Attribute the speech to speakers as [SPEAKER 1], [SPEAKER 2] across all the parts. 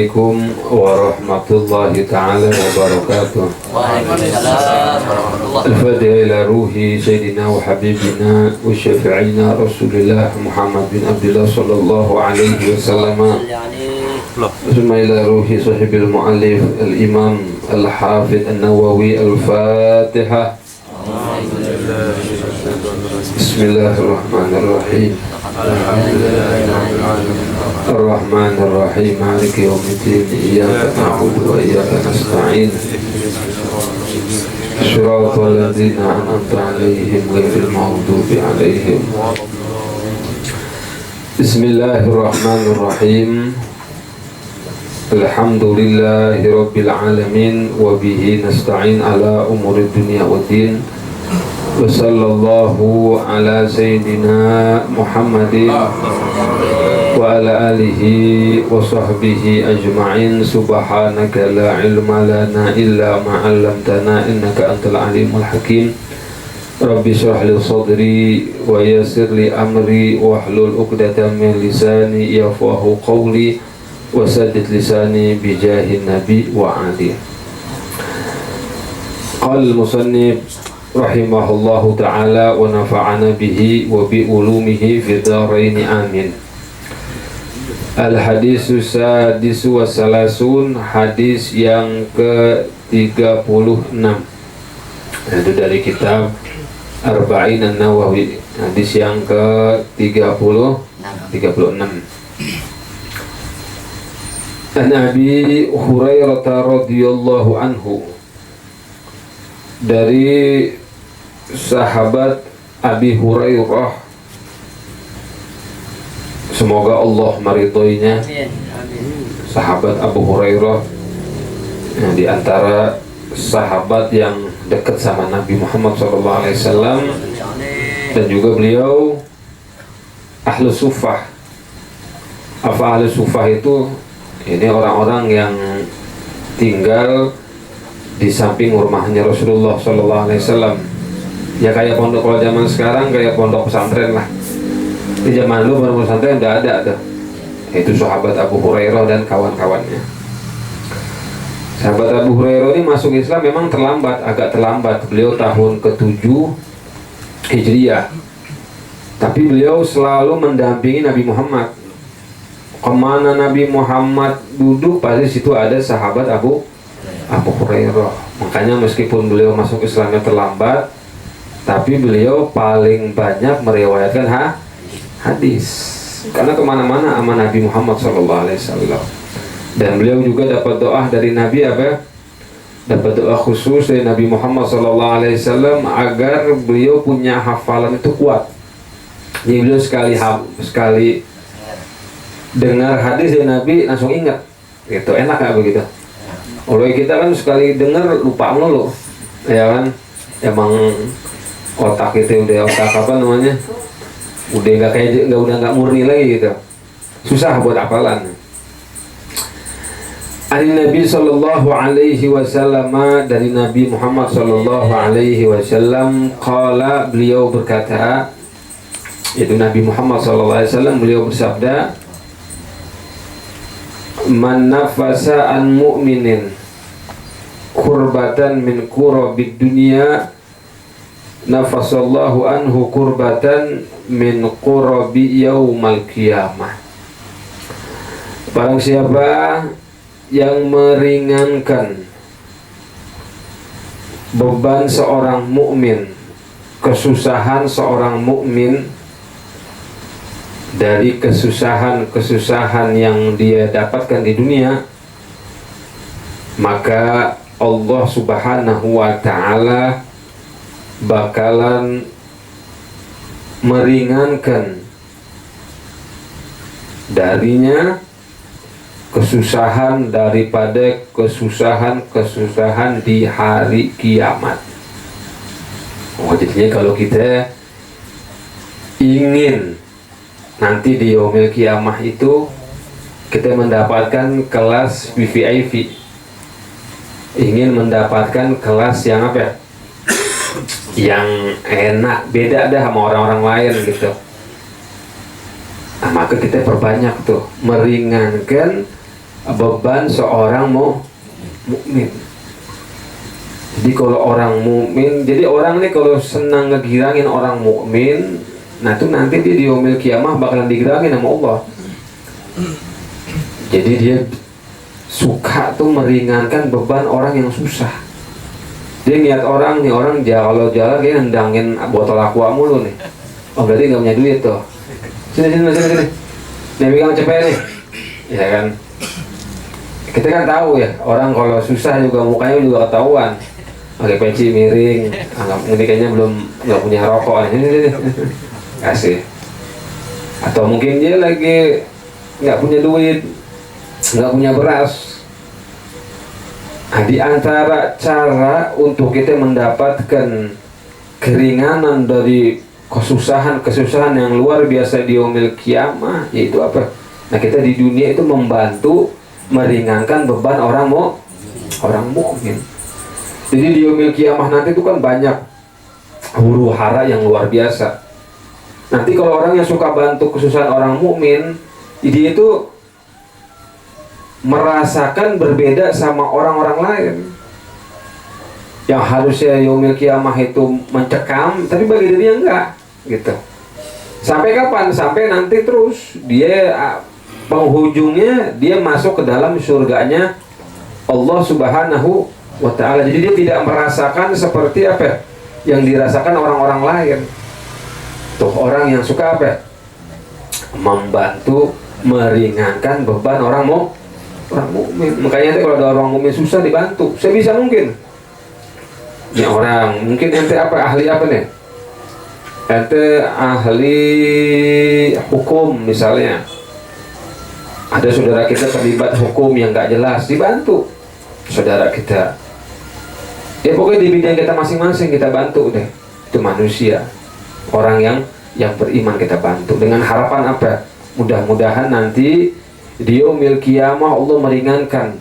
[SPEAKER 1] Assalamualaikum warahmatullahi ta'ala wabarakatuh.
[SPEAKER 2] Waalaikumsalam warahmatullahi wabarakatuh.
[SPEAKER 1] Al-Fatiha ila ruhi Sayyidina wa Habibina wa Syafi'ina Rasulullah Muhammad bin Abdullah sallallahu alaihi wasallam. Summa ila ruhi sahibil mu'allif al-imam al-hafidh an-nawawi al-Fatiha. Bismillahirrahmanirrahim. Ar-Rahman Ar-Rahim Maliki Yawmiddin Iyyaka na'budu wa iyyaka nasta'in Shiratal ladzina an'amta 'alaihim ghairil maghdubi 'alaihim. Bismillahirrahmanirrahim. Alhamdulillahi rabbil alamin wa bihi nasta'in ala umurid dunya waddin. Wa sallallahu ala sayyidina Muhammadin wa ala alihi wa sahbihi ajma'in. Subhanaka la ilma lana illa ma 'allamtana innaka antal alimul hakim. Rabbi shrah li sadri wa yassir li amri wahlul 'uqdatam min lisani yafqahu qawli wa saddid lisani bi jahin nabi wa ali. Qal musannif rahimahullahu ta'ala wa nafa'ana bihi wa bi ulumihi fi dharaini amin. Al-hadisu sadisu wa salasun, hadis yang ke-36. Itu dari kitab Arba'in An-Nawawi, hadis yang ke-36. An Abi Hurairah radhiyallahu anhu, dari sahabat Abi Hurairah, semoga Allah meridhoinya. Sahabat Abu Hurairah di antara sahabat yang dekat sama Nabi Muhammad SAW, dan juga beliau ahlu sufah. Apa ahlu sufah itu? Ini orang-orang yang tinggal di samping rumahnya Rasulullah SAW. Ya kayak pondok, kalau zaman sekarang kayak pondok pesantren lah. Di zaman dulu pondok pesantren udah ada tuh. Itu sahabat Abu Hurairah dan kawan-kawannya. Sahabat Abu Hurairah ini masuk Islam memang terlambat, agak terlambat. Beliau tahun ke-7 Hijriah. Tapi beliau selalu mendampingi Nabi Muhammad. Kemana Nabi Muhammad duduk, pasti situ ada sahabat Abu Hurairah. Makanya meskipun beliau masuk Islamnya terlambat, tapi beliau paling banyak meriwayatkan hadis, karena kemana-mana sama Nabi Muhammad SAW. Dan beliau juga dapat doa dari Nabi, dapat doa khusus dari Nabi Muhammad SAW agar beliau punya hafalan itu kuat. Jadi beliau sekali dengar hadis dari Nabi langsung ingat. Gitu, enak gak begitu? Kalau kita kan sekali dengar lupa mulu, ya kan? Emang otak kita udah apa namanya? Udah nggak murni lagi gitu. Susah buat hafalan. Dari Nabi sallallahu alaihi wasallam, dari Nabi Muhammad sallallahu alaihi wasallam, qala, beliau berkata, yaitu Nabi Muhammad sallallahu alaihi wasallam, beliau bersabda, man nafasa an mu'minin kurbatan min kurabid dunya nafasallahu anhu kurbatan min kurabi yaumal qiyamah. Barang siapa yang meringankan beban seorang mukmin, kesusahan seorang mukmin dari kesusahan yang dia dapatkan di dunia, maka Allah Subhanahu wa ta'ala bakalan meringankan darinya kesusahan daripada kesusahan di hari kiamat. Jadinya kalau kita ingin nanti di yaumil kiamah itu kita mendapatkan kelas VVIP, ingin mendapatkan kelas yang yang enak, beda dah sama orang-orang lain gitu. Nah, maka kita perbanyak tuh meringankan beban seorang mukmin. Jadi kalau orang mukmin, jadi orang nih kalau senang ngegirangin orang mukmin, nah itu nanti dia di yaumil kiamah bakalan digirangin sama Allah. Jadi dia suka tuh meringankan beban orang yang susah. Dia lihat orang nih, orang kalau jalan dia nendangin botol aqua mulu nih. Oh berarti nggak punya duit tuh. Sini. Nih pegang cepet nih, ya kan? Kita kan tahu ya, orang kalau susah juga mukanya juga ketahuan. Pakai peci miring, ini kayaknya nggak punya rokok nih. Kasih. Atau mungkin dia lagi nggak punya duit, nggak punya beras. Nah, di antara cara untuk kita mendapatkan keringanan dari kesusahan yang luar biasa di yaumil kiamah, yaitu apa? Nah, kita di dunia itu membantu meringankan beban orang mukmin. Jadi di yaumil kiamah nanti itu kan banyak huru hara yang luar biasa. Nanti kalau orang yang suka bantu kesusahan orang mukmin, dia itu merasakan berbeda sama orang-orang lain. Yang harusnya yaumil kiamah itu mencekam, tapi bagi dirinya enggak, gitu. Sampai kapan? Sampai nanti terus dia penghujungnya dia masuk ke dalam surganya Allah Subhanahu wa ta'ala. Jadi dia tidak merasakan seperti apa yang dirasakan orang-orang lain. Tuh orang yang suka apa? Membantu meringankan beban orang mukmin. Makanya kalau ada orang mukmin susah dibantu, sebisa mungkin. Ini orang mungkin ente apa ahli apa nih? Ente ahli hukum misalnya. Ada saudara kita terlibat hukum yang nggak jelas, dibantu saudara kita. Ya pokoknya di bidang kita masing-masing kita bantu deh. Itu manusia, orang yang beriman kita bantu dengan harapan apa? Mudah-mudahan nanti di yaumil kiamah Allah meringankan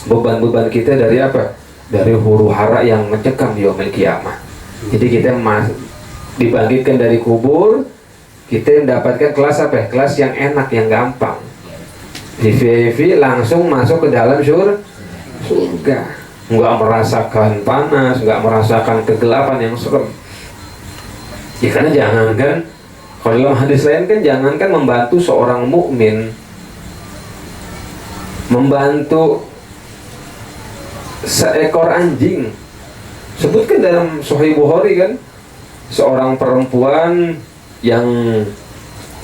[SPEAKER 1] beban-beban kita dari apa? Dari huru hara yang mencekam di yaumil kiamah. Jadi kita dibangkitkan dari kubur, kita mendapatkan kelas apa? Kelas yang enak, yang gampang. Di VIP langsung masuk ke dalam surga. Nggak merasakan panas, nggak merasakan kegelapan yang serem. Ya karena jangankan, kalau dalam hadis lain kan jangankan membantu seorang mukmin, membantu seekor anjing. Sebutkan dalam Sahih Bukhari kan, seorang perempuan yang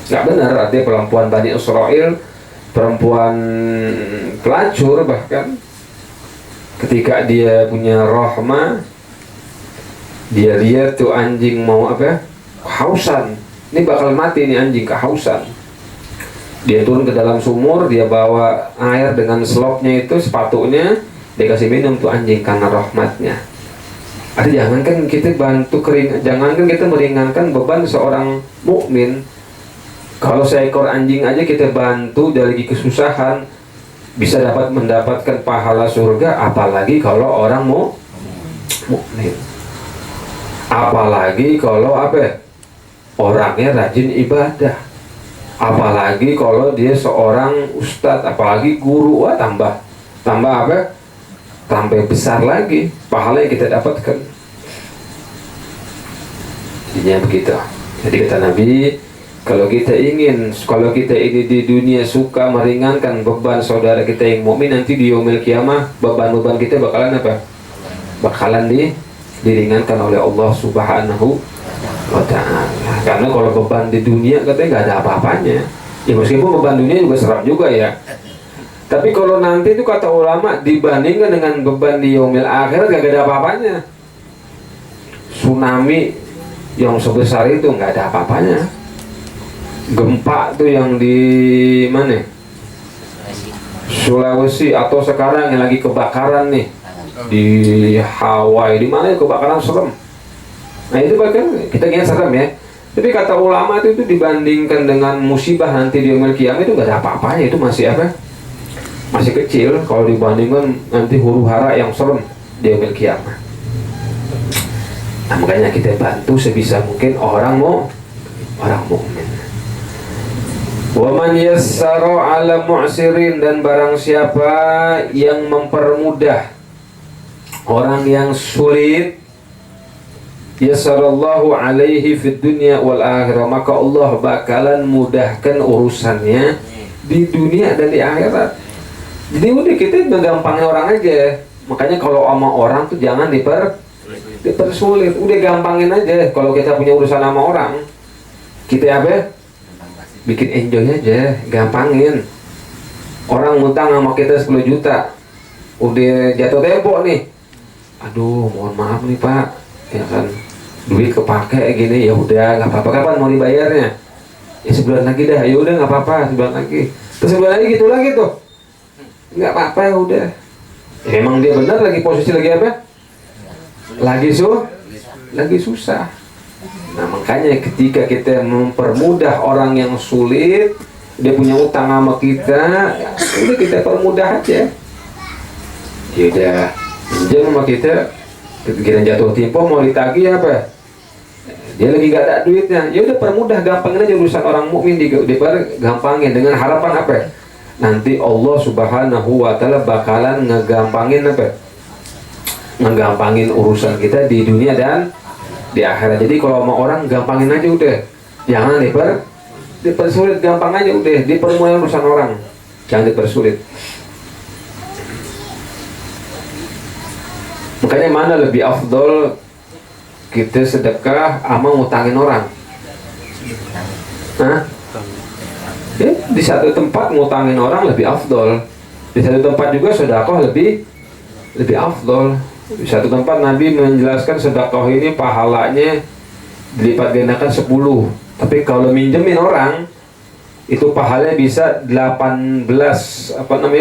[SPEAKER 1] nggak benar, artinya perempuan Bani Israel, perempuan pelacur bahkan. Ketika dia punya rahmah, dia lihat tuh anjing mau apa? Kehausan. Ini bakal mati nih anjing, kehausan. Dia turun ke dalam sumur, dia bawa air dengan slopnya itu, sepatunya, dia kasih minum tuh anjing karena rahmatnya. Artinya jangankan kita bantu jangankan kita meringankan beban seorang mukmin. Kalau seekor anjing aja kita bantu dari kesusahan, bisa mendapatkan pahala surga, apalagi kalau orang mukmin. Apalagi kalau apa? Orangnya rajin ibadah. Apalagi kalau dia seorang ustadz, apalagi guru, wah tambah apa? Tambah besar lagi pahala yang kita dapatkan. Jadinya begitu. Jadi kata Nabi, kalau kita ini di dunia suka meringankan beban saudara kita yang mukmin, nanti di yaumil kiamah beban-beban kita bakalan apa? Bakalan diringankan oleh Allah Subhanahu wa ta'ala. Karena kalau beban di dunia katanya nggak ada apa-apanya. Ya meskipun beban dunia juga seram juga ya. Tapi kalau nanti itu kata ulama dibandingkan dengan beban di yaumil akhirat gak ada apa-apanya. Tsunami yang sebesar itu nggak ada apa-apanya. Gempa tuh yang di mana? Sulawesi, atau sekarang yang lagi kebakaran nih di Hawaii, di mana kebakaran serem. Nah itu bahkan kita kira serem ya. Tapi kata ulama itu dibandingkan dengan musibah nanti di yaumil qiyamah itu nggak ada apa-apanya, itu masih apa? Masih kecil kalau dibandingkan nanti huru hara yang serem di yaumil qiyamah. Nah makanya kita bantu sebisa mungkin orang mukmin. Wa man yassara 'ala mu'sirin, dan barang siapa yang mempermudah orang yang sulit, yassarallahu alaihi fid dunya wal akhirah, maka Allah bakalan mudahkan urusannya di dunia dan di akhirat. Jadi udah kita ngegampangin orang aja. Makanya kalau sama orang tuh jangan dipersulit, udah gampangin aja. Kalau kita punya urusan sama orang, kita apa? Bikin enjoy aja, gampangin. Orang ngutang sama kita 10 juta, udah jatuh tempo nih. Aduh, mohon maaf nih Pak, ya kan, duit kepake gini, ya udah nggak apa-apa, kapan mau dibayarnya? Ya sebulan lagi dah, ya udah nggak apa-apa, sebulan lagi. Terus sebulan lagi gitu lagi tuh, nggak apa-apa, ya udah. Emang dia benar lagi posisi lagi apa? Lagi susah. Nah makanya ketika kita mempermudah orang yang sulit, dia punya utang sama kita, udah kita permudah aja. Ya udah, pinjam sama kita, ketika jatuh tempo mau ditagih apa? Dia lagi gak ada duitnya, ya udah permudah, gampangin aja urusan orang mukmin, gampangin dengan harapan apa? Nanti Allah Subhanahu wa Ta'ala bakalan ngegampangin apa? Ngegampangin urusan kita di dunia dan di akhirat. Jadi kalau sama orang gampangin aja udah, jangan dipersulit, gampang aja udah, dipermudah urusan orang, jangan dipersulit. Makanya mana lebih afdol kita sedekah sama ngutangin orang? Hah? Ya, di satu tempat ngutangin orang lebih afdol, di satu tempat juga sedekah lebih afdol. Di satu tempat Nabi menjelaskan sedekah ini pahalanya dilipat gandakan 10. Tapi kalau minjemin orang itu pahalanya bisa 18,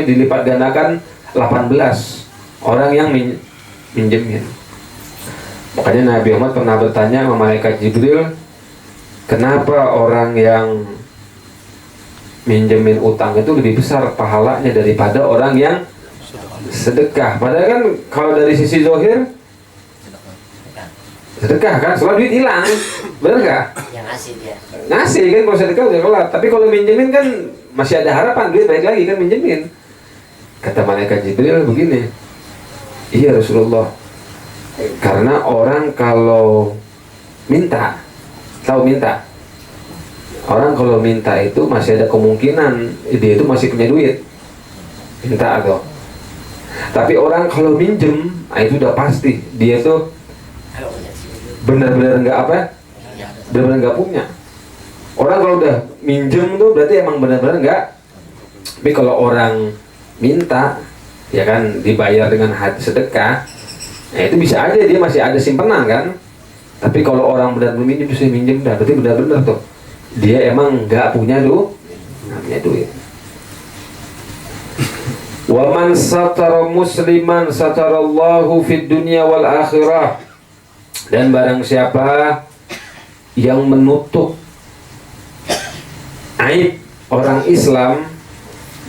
[SPEAKER 1] dilipat gandakan 18 orang yang minjemin. Makanya Nabi Muhammad pernah bertanya sama malaikat Jibril, kenapa orang yang minjemin utang itu lebih besar pahalanya daripada orang yang sedekah? Padahal kan kalau dari sisi zahir sedekah kan, soalnya duit hilang, benar nggak?
[SPEAKER 2] Yang ngasih dia.
[SPEAKER 1] Ngasih kan, kalau sedekah udah kelar. Tapi kalau minjemin kan masih ada harapan, duit balik lagi kan minjemin. Kata malaikat Jibril begini, iya Rasulullah, karena orang kalau minta, orang kalau minta itu masih ada kemungkinan dia itu masih punya duit, minta atau. Tapi orang kalau minjem, itu udah pasti dia tuh benar-benar nggak punya. Orang kalau udah minjem tuh berarti emang benar-benar nggak. Tapi kalau orang minta, ya kan, dibayar dengan hati sedekah, nah itu bisa aja dia masih ada simpenan kan. Tapi kalau orang benar-benar minjem, bisa minjem dah, berarti benar-benar tuh dia emang nggak punya duit. Wa man satara musliman satarallahu fid dunya wal akhirah, dan barang siapa yang menutup aib orang Islam,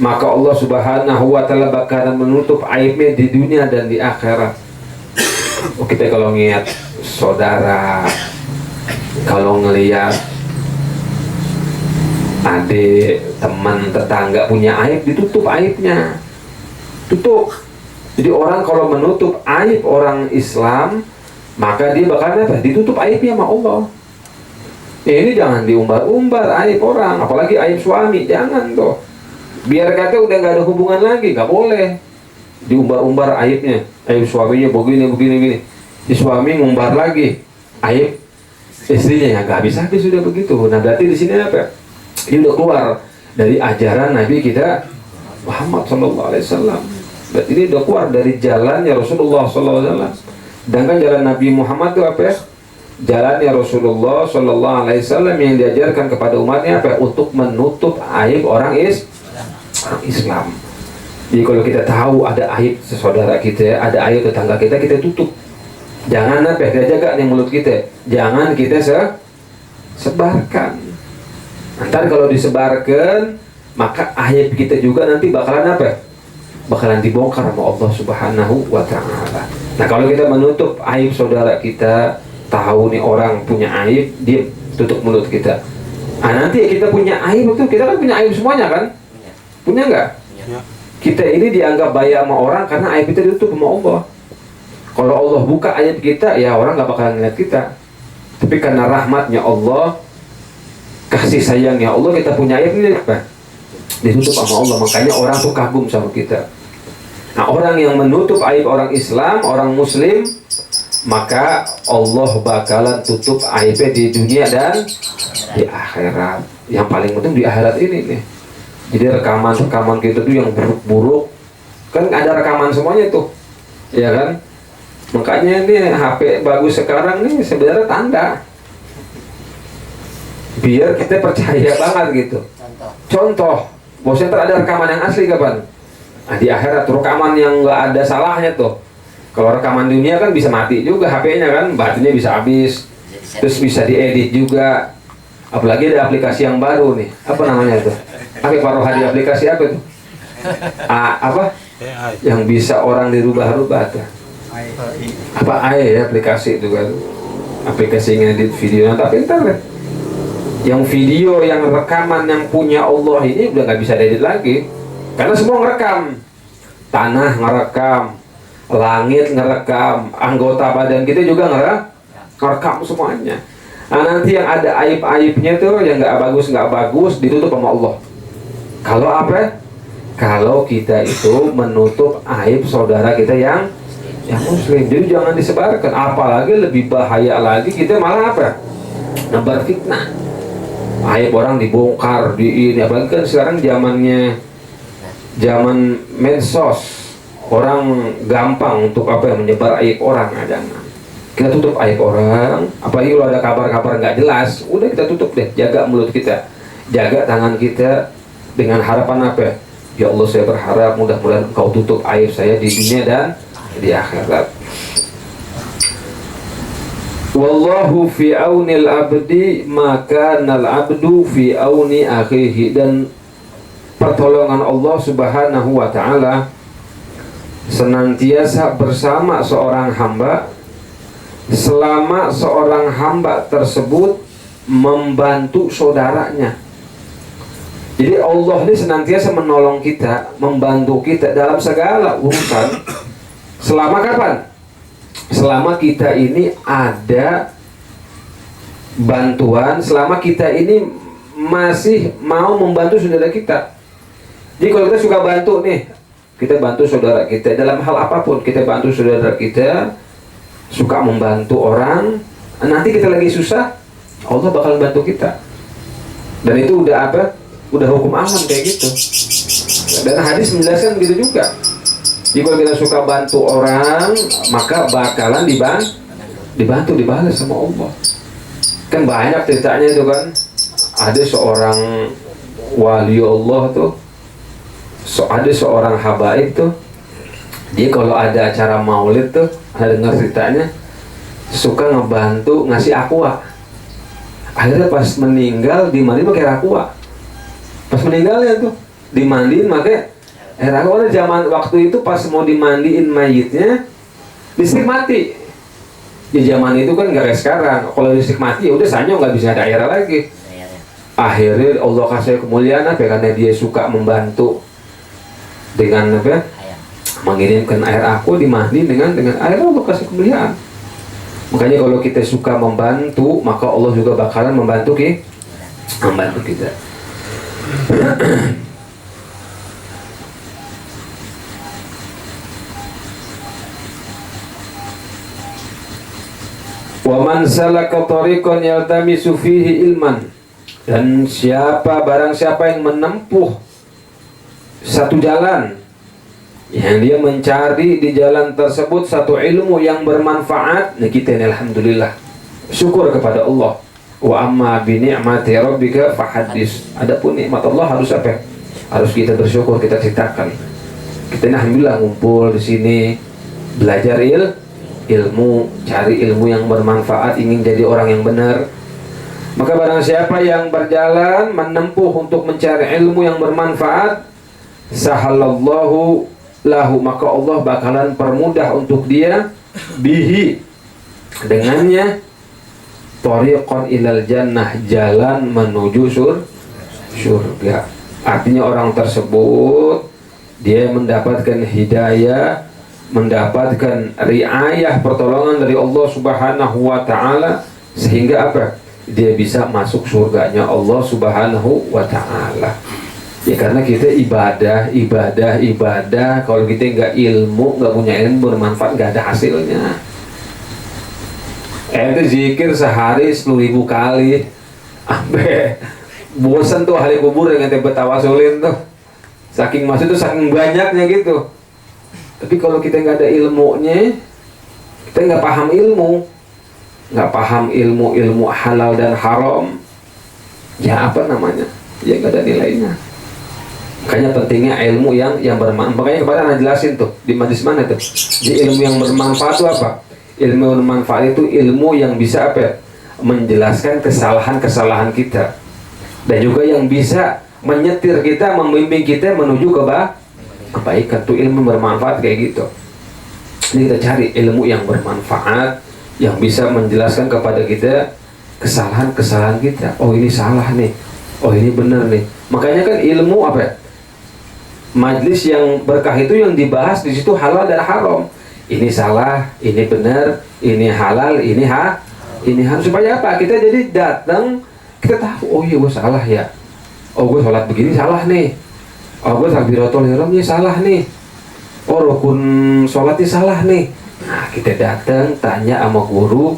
[SPEAKER 1] maka Allah Subhanahu wa Ta'ala bakalan menutup aibnya di dunia dan di akhirat. Kita kalau ngeliat saudara, kalau ngeliat adik, teman, tetangga punya aib, ditutup aibnya, tutup. Jadi orang kalau menutup aib orang Islam, maka dia bakal apa? Ditutup aibnya sama Allah. Ya, ini jangan diumbar-umbar aib orang, apalagi aib suami, jangan tuh. Biar kata udah nggak ada hubungan lagi, nggak boleh diumbar-umbar aibnya. Aib suaminya begini. Si suami ngumbar lagi aib istrinya, ya nggak bisa sudah begitu. Nah berarti di sini apa? Dia udah keluar dari ajaran Nabi kita Muhammad SAW. Berarti ini udah keluar dari jalannya Rasulullah SAW. Sedangkan jalan Nabi Muhammad itu apa ya? Jalannya Rasulullah SAW yang diajarkan kepada umatnya apa? Untuk menutup aib orang Islam. Jadi kalau kita tahu ada aib saudara kita, ada aib tetangga kita, kita tutup. Jangan apa? Kita jaga nih mulut kita. Jangan kita sebarkan. Ntar kalau disebarkan, maka aib kita juga nanti bakalan apa? Bakalan dibongkar sama Allah Subhanahu wa Ta'ala. Nah kalau kita menutup aib saudara kita, tahu nih orang punya aib, dia tutup mulut kita. Nanti kita punya aib itu, kita kan punya aib semuanya kan? Punya nggak? Kita ini dianggap baik sama orang karena aib kita ditutup sama Allah. Kalau Allah buka aib kita, ya orang nggak bakalan ngeliat kita. Tapi karena rahmatnya Allah, kasih sayangnya Allah, kita punya aib ini apa? Ditutup sama Allah. Makanya orang tuh kagum sama kita. Nah, orang yang menutup aib orang Islam, orang Muslim, maka Allah bakalan tutup aibnya di dunia dan di akhirat. Yang paling penting di akhirat ini nih. Jadi rekaman kita tuh yang buruk-buruk, kan ada rekaman semuanya tuh, ya kan? Makanya ini HP bagus sekarang nih sebenarnya tanda, biar kita percaya banget gitu. Contoh, bosnya ada rekaman yang asli kapan? Nah, di akhirat rekaman yang nggak ada salahnya tuh. Kalau rekaman dunia kan bisa mati juga HP-nya kan, baterainya bisa habis, terus bisa diedit juga. Apalagi ada aplikasi yang baru nih, apa namanya tuh? Pak Rohadi, aplikasi apa tuh? Apa? Yang bisa orang dirubah-rubah tuh. Apa AI ya aplikasi itu kan? Aplikasi ngedit video, tapi ntar deh. Yang video, yang rekaman yang punya Allah ini udah nggak bisa diedit lagi, karena semua ngerekam. Tanah ngerekam, langit ngerekam, anggota badan kita juga ngerekam semuanya. Nah, nanti yang ada aib-aibnya tuh yang nggak bagus ditutup sama Allah. Kalau apa? Kalau kita itu menutup aib saudara kita yang Muslim, jadi jangan disebarkan. Apalagi lebih bahaya lagi, kita malah apa? Nebar fitnah. Aib orang dibongkar, apalagi kan sekarang zaman medsos, orang gampang untuk menyebar aib orang. Jangan. Kita tutup aib orang, apalagi kalau ada kabar-kabar nggak jelas, udah kita tutup deh, jaga mulut kita, jaga tangan kita dengan harapan apa? Ya Allah, saya berharap mudah-mudahan Engkau tutup aib saya di dunia dan di akhirat. Wallahu fi aunil abdi maka nal abdu fi auni akhihi, dan pertolongan Allah Subhanahu wa taala senantiasa bersama seorang hamba selama seorang hamba tersebut membantu saudaranya. Jadi Allah ini senantiasa menolong kita, membantu kita dalam segala urusan. Selama kapan? Selama kita ini ada bantuan, selama kita ini masih mau membantu saudara kita. Jadi kalau kita suka bantu nih, kita bantu saudara kita dalam hal apapun, kita bantu saudara kita, suka membantu orang, nanti kita lagi susah, Allah bakal bantu kita. Dan itu udah apa? Udah hukum alam kayak gitu. Dan hadis menjelaskan gitu juga. Jadi kalau kita suka bantu orang, maka bakalan dibantu, dibalas sama Allah. Kan banyak ceritanya itu kan. Ada seorang wali Allah tuh, ada seorang habaib tuh, dia kalau ada acara maulid tuh, ada dengar ceritanya, suka ngebantu ngasih aqua. Akhirnya pas meninggal dimandiin pakai aqua. Pas meninggalnya tuh dimandiin pakai air aqua. Zaman waktu itu pas mau dimandiin mayitnya, listrik mati. Ya zaman itu kan nggak kayak sekarang. Kalau listrik mati ya udah sanyo, nggak bisa ada air lagi. Akhirnya Allah kasih kemuliaan apa? Karena dia suka membantu dengan apa? Mengirimkan air aqua, dimandi dengan air, Allah kasih kemuliaan. Makanya kalau kita suka membantu, maka Allah juga bakalan membantu kita. Wa man salaka tariqan yaltamisu fihi ilman, dan barang siapa yang menempuh satu jalan yang dia mencari di jalan tersebut satu ilmu yang bermanfaat, nah kita ini alhamdulillah syukur kepada Allah. Wa amma bi ni'mati rabbika fahaddis. Adapun nikmat Allah harus apa? Harus kita bersyukur, kita ceritakan. Kita ini alhamdulillah ngumpul di sini belajar ilmu, cari ilmu yang bermanfaat, ingin jadi orang yang benar. Maka barang siapa yang berjalan menempuh untuk mencari ilmu yang bermanfaat, sahalallahu lahu, maka Allah bakalan permudah untuk dia bihi, dengannya, thariqan ilal jannah, jalan menuju surga. Artinya orang tersebut dia mendapatkan hidayah, mendapatkan riayah, pertolongan dari Allah Subhanahu wa taala, sehingga apa? Dia bisa masuk surganya Allah Subhanahu wa taala. Ya karena kita ibadah. Kalau kita nggak ilmu, nggak punya ilmu bermanfaat, nggak ada hasilnya. Itu zikir sehari 10.000 kali, ampe bosan tuh ahli kubur yang ente betawasulin tuh. Saking masuk tuh saking banyaknya gitu. Tapi kalau kita nggak ada ilmunya, kita nggak paham ilmu halal dan haram, ya apa namanya? Ya nggak ada nilainya. Makanya pentingnya ilmu yang bermanfaat. Makanya kemarin Anda jelasin tuh di majlis mana tuh. Di ilmu yang bermanfaat itu apa? Ilmu yang bermanfaat itu ilmu yang bisa apa? Menjelaskan kesalahan-kesalahan kita, dan juga yang bisa menyetir kita, membimbing kita menuju kebaikan. Tuh ilmu bermanfaat kayak gitu. Jadi kita cari ilmu yang bermanfaat, yang bisa menjelaskan kepada kita kesalahan-kesalahan kita. Oh ini salah nih, oh ini benar nih. Makanya kan ilmu apa ya? Majlis yang berkah itu yang dibahas di situ halal dan haram. Ini salah, ini benar, ini halal, ini harus. Supaya apa? Kita jadi datang, kita tahu, oh iya gue salah ya. Oh gue sholat begini salah nih. Oh gue takbiratul ihramnya salah nih. Oh rukun sholatnya salah nih. Nah kita datang tanya sama guru,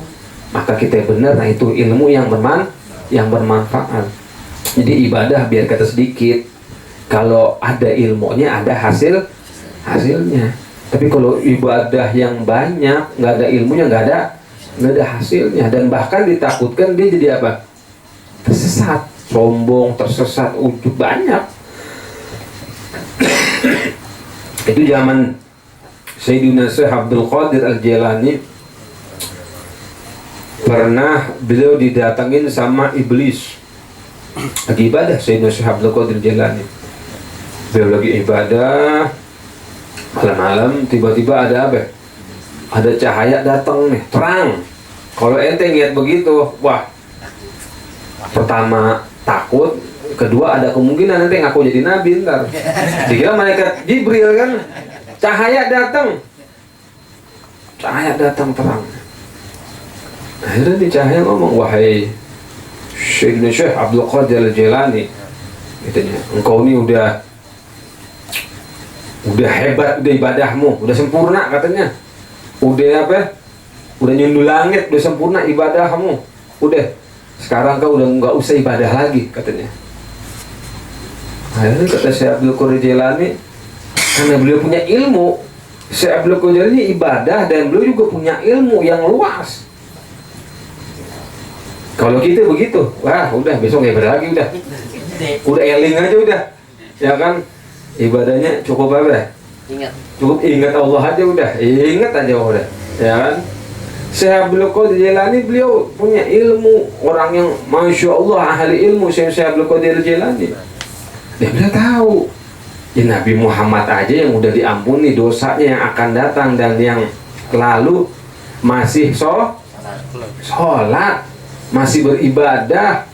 [SPEAKER 1] maka kita benar. Nah itu ilmu yang bermanfaat. Jadi ibadah biar kata sedikit, kalau ada ilmunya ada hasilnya. Tapi kalau ibadah yang banyak nggak ada ilmunya, nggak ada hasilnya, dan bahkan ditakutkan dia jadi apa? Tersesat, sombong, tersesat, ujub, banyak. Itu zaman Sayyidina Syekh Abdul Qadir Al-Jailani, pernah beliau didatangin sama iblis lagi ibadah. Sayyidina Syekh Abdul Qadir Al-Jailani beliau lagi ibadah, malam-malam tiba-tiba ada apa? Ada cahaya datang nih, terang. Kalau ente lihat begitu, wah, pertama takut, kedua ada kemungkinan nanti ngaku jadi nabi ntar. Dikira malaikat Jibril kan, cahaya datang terang. Akhirnya di cahaya ngomong, wahai Sayyidina Syekh Abdul Qadir Al-Jailani, katanya, engkau ini udah hebat, udah ibadahmu, udah sempurna katanya. Udah apa? Udah nyundul langit, udah sempurna ibadahmu. Udah, sekarang kau udah nggak usah ibadah lagi katanya. Akhirnya kata Syekh Abdul Qadir Jailani, karena beliau punya ilmu, Syekh Abdul Qadir ini ibadah dan beliau juga punya ilmu yang luas. Kalau kita begitu, wah udah besok nggak ibadah lagi, udah eling aja udah, ya kan? Ibadahnya cukup apa? Cukup ingat Allah aja udah, ingat aja udah, ya kan? Syekh Abdul Qadir Jailani beliau punya ilmu, orang yang masya Allah ahli ilmu. Syekh Abdul Qadir Jailani, dia beliau tahu ya Nabi Muhammad aja yang udah diampuni dosanya yang akan datang dan yang lalu masih sholat, masih beribadah,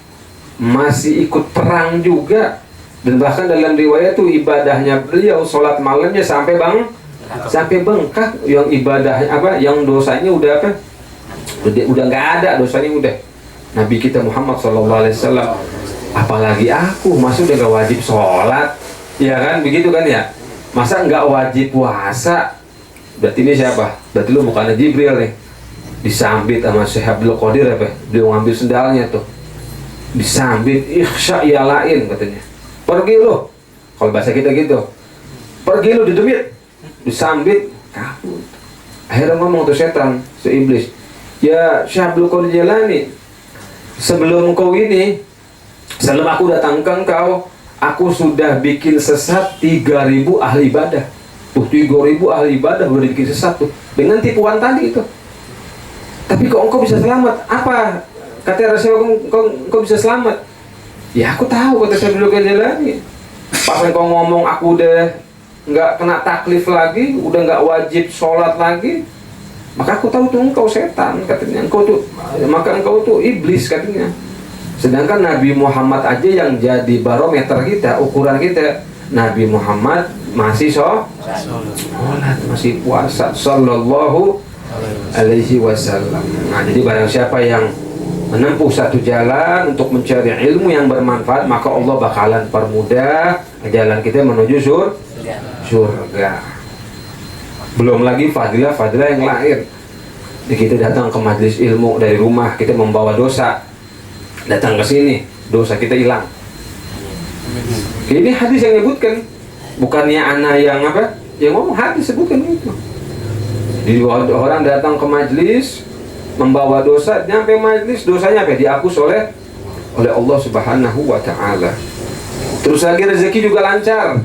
[SPEAKER 1] masih ikut perang juga. Dan bahkan dalam riwayat tuh ibadahnya beliau sholat malamnya sampai bengkak. Yang ibadahnya apa? Yang dosanya udah apa? Udah nggak ada dosanya udah. Nabi kita Muhammad SAW, apalagi aku, masa udah nggak wajib sholat, ya kan? Begitu kan ya? Masa nggak wajib puasa? Berarti ini siapa? Berarti lu bukannya Jibril nih. Disambit sama Syekh Abdul Qadir apa? Beliau ngambil sendalnya tuh, disambit, ikhsya ya lain katanya. Pergi lu, kalau bahasa kita gitu, pergi lu, didemit, disambit, kabur. Akhirnya ngomong tuh setan, iblis, ya Syekh Abdul Qadir Jailani, sebelum aku datang ke engkau, aku sudah bikin sesat 3.000 ahli ibadah. 3.000 ahli ibadah udah bikin sesat tuh, dengan tipuan tadi itu. Tapi kok engkau bisa selamat? Apa? Kata Rasulullah, engkau bisa selamat? Ya aku tahu, kata saya dulu Jailani. Pas engkau ngomong aku udah nggak kena taklif lagi, udah nggak wajib sholat lagi, Maka aku tahu tuh engkau setan katanya, maka engkau tuh iblis katanya. Sedangkan Nabi Muhammad aja yang jadi barometer kita, ukuran kita, Nabi Muhammad masih sholat, masih puasa, sallallahu alaihi wasallam. Nah, jadi barang siapa yang menempuh satu jalan untuk mencari ilmu yang bermanfaat, maka Allah bakalan permudah jalan kita menuju surga. Belum lagi fadilah-fadilah yang lain. Jadi kita datang ke majelis ilmu dari rumah, kita membawa dosa, datang ke sini, dosa kita hilang. Ini hadis yang menyebutkan, bukannya anak yang apa? Yang ngomong, hadis sebutkan itu. Jadi orang datang ke majelis membawa dosa, nyampe majelis dosanya apa? Dihapus oleh Allah Subhanahu wa taala. Terus lagi rezeki juga lancar.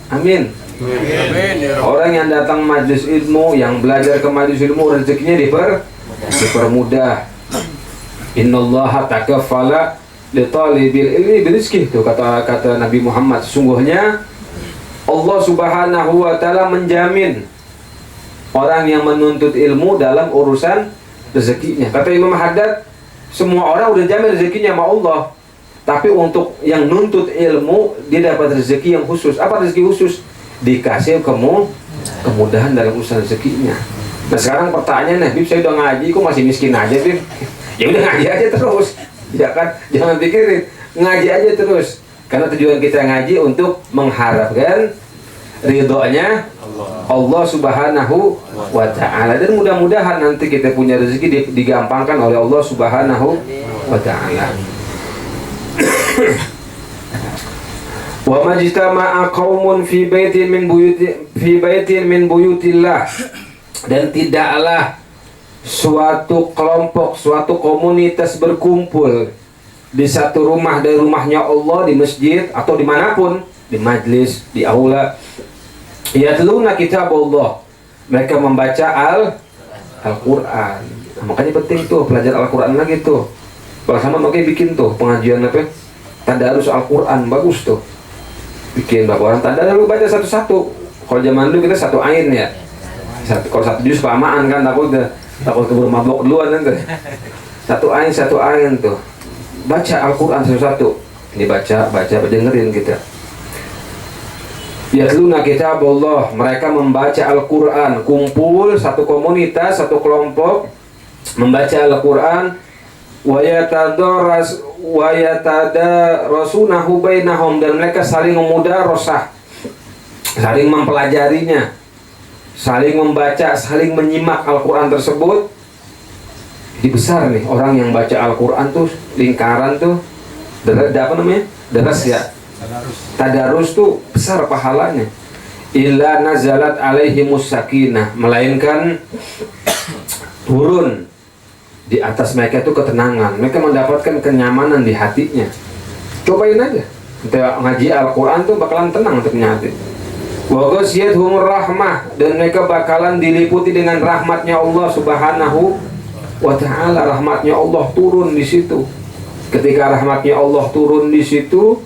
[SPEAKER 1] Amin. Orang yang datang majelis ilmu, yang belajar ke majelis ilmu, rezekinya dipermudah. Innallaha takaffala li talibil ilmi birizqih, itu kata Nabi Muhammad. Sesungguhnya Allah Subhanahu wa taala menjamin orang yang menuntut ilmu dalam urusan rezekinya. Kata Imam Haddad, semua orang udah jamin rezekinya sama Allah, tapi untuk yang nuntut ilmu dia dapat rezeki yang khusus. Apa rezeki khusus? Dikasih kemudahan dalam urusan rezekinya. Nah sekarang pertanyaannya, Bib, saya udah ngaji kok masih miskin aja, Bib? Ya udah ngaji aja terus, ya kan? Jangan pikirin, ngaji aja terus. Karena tujuan kita ngaji untuk mengharapkan ridhonya Allah Subhanahu wa ta'ala, dan mudah-mudahan nanti kita punya rezeki digampangkan oleh Allah Subhanahu wa ta'ala. Wa majtama'a qaumun fi baitin min buyutillah, dan tidaklah suatu kelompok, suatu komunitas berkumpul di satu rumah dari rumahnya Allah, di masjid atau dimanapun, di majlis, di aula, yatluna kitab Allah, mereka membaca Al-Quran. Nah, makanya penting tuh belajar Al-Quran lagi tuh. Kalau sama makanya bikin tuh pengajian apa? Tadarus Al-Quran, bagus tuh. Bikin berapa orang tadarus, lu baca satu-satu. Kalau zaman dulu kita satu ain ya. Kalau satu juz kelamaan kan, takut keburu mabok duluan nanti. Satu ain tuh. Baca Al-Quran satu-satu. Ini baca dengerin kita. Yatluna kitab Allah, mereka membaca Al-Quran, kumpul satu komunitas, satu kelompok membaca Al-Quran. Wa yatadarasunahu bainahum, dan mereka saling memudarasah, saling mempelajarinya, saling membaca, saling menyimak Al-Quran tersebut. Jadi besar nih orang yang baca Al-Quran tuh, lingkaran tuh, apa namanya? Daras ya. Tadarus tuh besar pahalanya. Illa nazalat alaihimus sakinah, melainkan turun di atas mereka itu ketenangan, mereka mendapatkan kenyamanan di hatinya. Cobain aja, kita ngaji Al-Quran tuh bakalan tenang untuk hati. Wa ghasyiyatuhumur rahmah, dan mereka bakalan diliputi dengan rahmatnya Allah Subhanahu wa ta'ala. Rahmatnya Allah turun di situ. Ketika rahmatnya Allah turun di situ,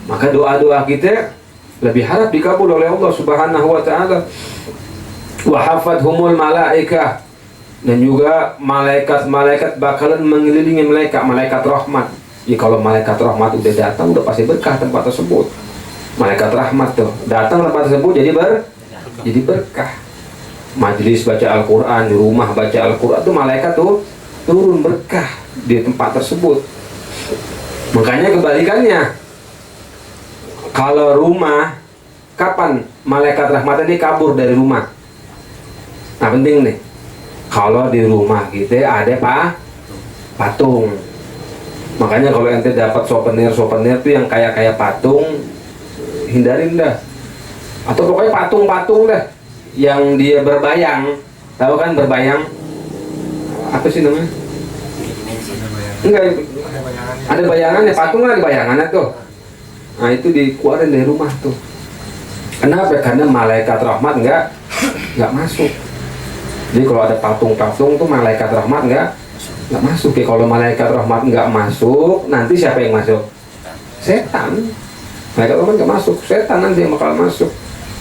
[SPEAKER 1] maka doa-doa kita lebih harap dikabul oleh Allah Subhanahu wa ta'ala. Wa hafadhumul malaikah, dan juga malaikat-malaikat bakalan mengelilingi mereka, malaikat rahmat. Ya kalau malaikat rahmat udah datang, udah pasti berkah tempat tersebut. Malaikat rahmat tuh datang tempat tersebut jadi berkah. Majelis baca Al-Quran, di rumah baca Al-Quran tuh malaikat tuh turun berkah di tempat tersebut. Makanya kebalikannya, kalau rumah, kapan malaikat rahmat ini kabur dari rumah? Nah penting nih, kalau di rumah kita ada patung. Makanya kalau ente dapat souvenir tuh yang kayak patung, hindarin dah. Atau pokoknya patung dah, yang dia berbayang. Tahu kan berbayang? Apa sih namanya? Enggak, ada bayangannya, patung lah, ada bayangannya tuh. Nah itu dikeluarin dari rumah tuh. Kenapa? Karena malaikat rahmat nggak masuk. Jadi kalau ada patung-patung tuh malaikat rahmat nggak masuk. Ya, kalau malaikat rahmat nggak masuk, nanti siapa yang masuk? Setan. Malaikat rahmat nggak masuk, setan nanti yang bakal masuk.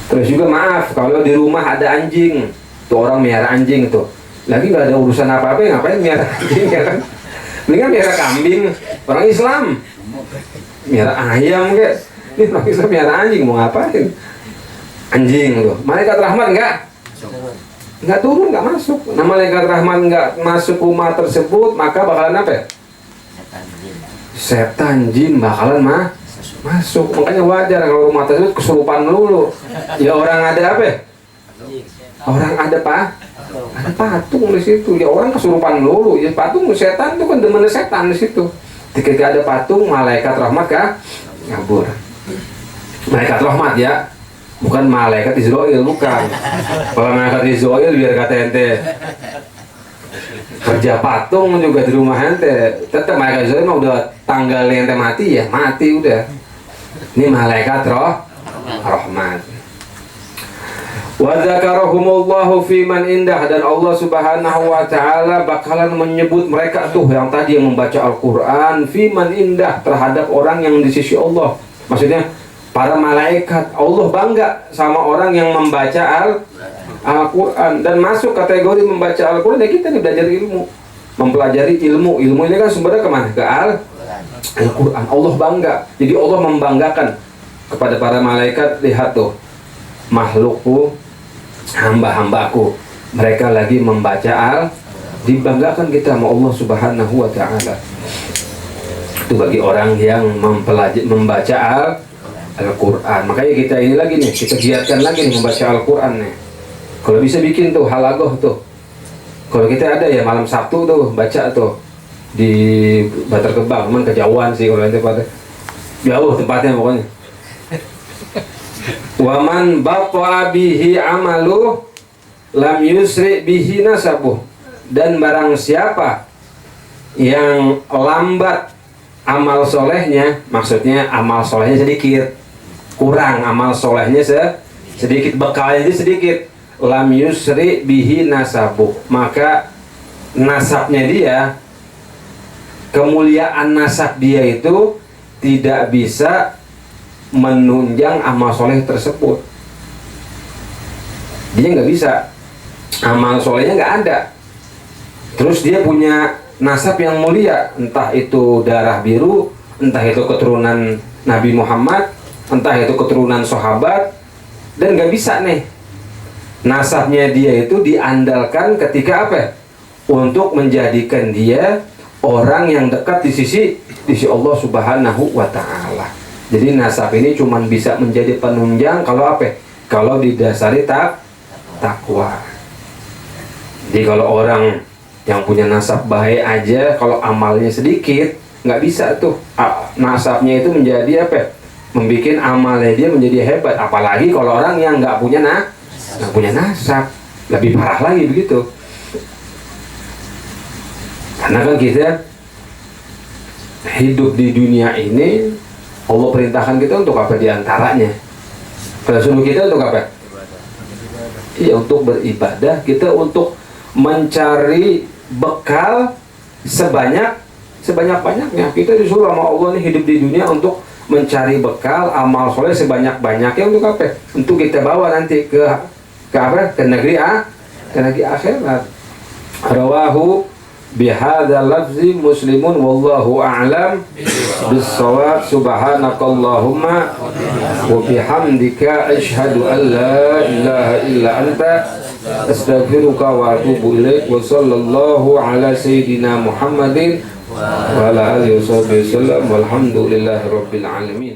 [SPEAKER 1] Terus juga maaf, kalau di rumah ada anjing, tuh orang melihara anjing tuh, Lagi nggak ada urusan apa-apa, ngapain miara anjing ya kan? Mendingan miara kambing, orang Islam. Miara ayam kayak, ini orang Islam miara anjing mau ngapain? Anjing loh. Malaikat rahmat nggak turun, nggak masuk. Nah malaikat rahmat nggak masuk rumah tersebut, maka bakalan apa ya? Setan jin bakalan masuk. Makanya wajar kalau rumah tersebut kesurupan melulu. Ya orang ada apa ya? Orang ada ada patung di situ. Ya orang kesurupan melulu. Ya patung setan itu kan demen setan di situ. Ketika ada patung, malaikat rahmat kabur. Malaikat rahmat ya. Bukan malaikat Israel, bukan. Kalau malaikat Israel biar kata ente kerja patung juga di rumah ente. Tetap malaikat Israel mah udah tanggal ente mati ya, mati udah. Ini malaikat rahmat. Wa dzakarahumullahu fi man indah, dan Allah Subhanahu wa taala bakalan menyebut mereka tuh yang tadi yang membaca Al-Qur'an fi man indah, terhadap orang yang di sisi Allah. Maksudnya para malaikat, Allah bangga sama orang yang membaca Al-Quran. Dan masuk kategori membaca Al-Quran ya kita nih belajar ilmu, mempelajari ilmu. Ilmu ini kan sumbernya kemana? Ke Al-Quran. Allah bangga. Jadi Allah membanggakan kepada para malaikat, lihat tuh makhlukku, hamba-hambaku, mereka lagi membaca dibanggakan kita sama Allah Subhanahu wa ta'ala. Itu bagi orang yang membaca Al-Quran. Makanya kita ini lagi nih, kita giatkan lagi nih membaca Al-Quran nih. Kalau bisa bikin tuh halagoh tuh. Kalau kita ada ya malam Sabtu tuh baca tuh di Bantar Gebang, cuman kejauhan sih kalau nanti pada jauh tempatnya pokoknya. Waman baqa bihi amalu lam yusri bihi nasabuh. Dan barang siapa yang lambat amal solehnya, maksudnya amal solehnya sedikit, kurang amal solehnya sedikit, bekalnya sedikit, lam yusri bihi nasabuh, maka nasabnya dia, kemuliaan nasab dia itu tidak bisa menunjang amal soleh tersebut. Dia nggak bisa, amal solehnya nggak ada, terus dia punya nasab yang mulia, entah itu darah biru, entah itu keturunan Nabi Muhammad, entah itu keturunan sahabat, dan gak bisa nih nasabnya dia itu diandalkan ketika apa? Untuk menjadikan dia orang yang dekat di sisi Allah Subhanahu wa ta'ala. Jadi nasab ini cuma bisa menjadi penunjang kalau apa? Kalau didasari takwa. Jadi kalau orang yang punya nasab baik aja, kalau amalnya sedikit, nggak bisa tuh nasabnya itu menjadi apa? Membikin amalnya dia menjadi hebat. Apalagi kalau orang yang nggak punya nasab, lebih parah lagi begitu. Karena kan kita hidup di dunia ini, Allah perintahkan kita untuk apa diantaranya? Suruh kita untuk apa? Iya, untuk beribadah. Kita untuk mencari bekal sebanyak-banyaknya. Kita disuruh sama Allah nih hidup di dunia untuk mencari bekal amal soleh sebanyak-banyaknya. Untuk apa? Untuk kita bawa nanti ke apa? Ke negeri akhirat. Rawahu bihadzal lafzi Muslimun wallahu a'lam bis-shawab. Subhanakallahumma wa bihamdika asyhadu an la ilaha illa anta astaghfiruka wa atubu ilaik. Wa sallallahu ala sayyidina Muhammadin wa ala alihi wasallam walhamdulillahi rabbil alamin.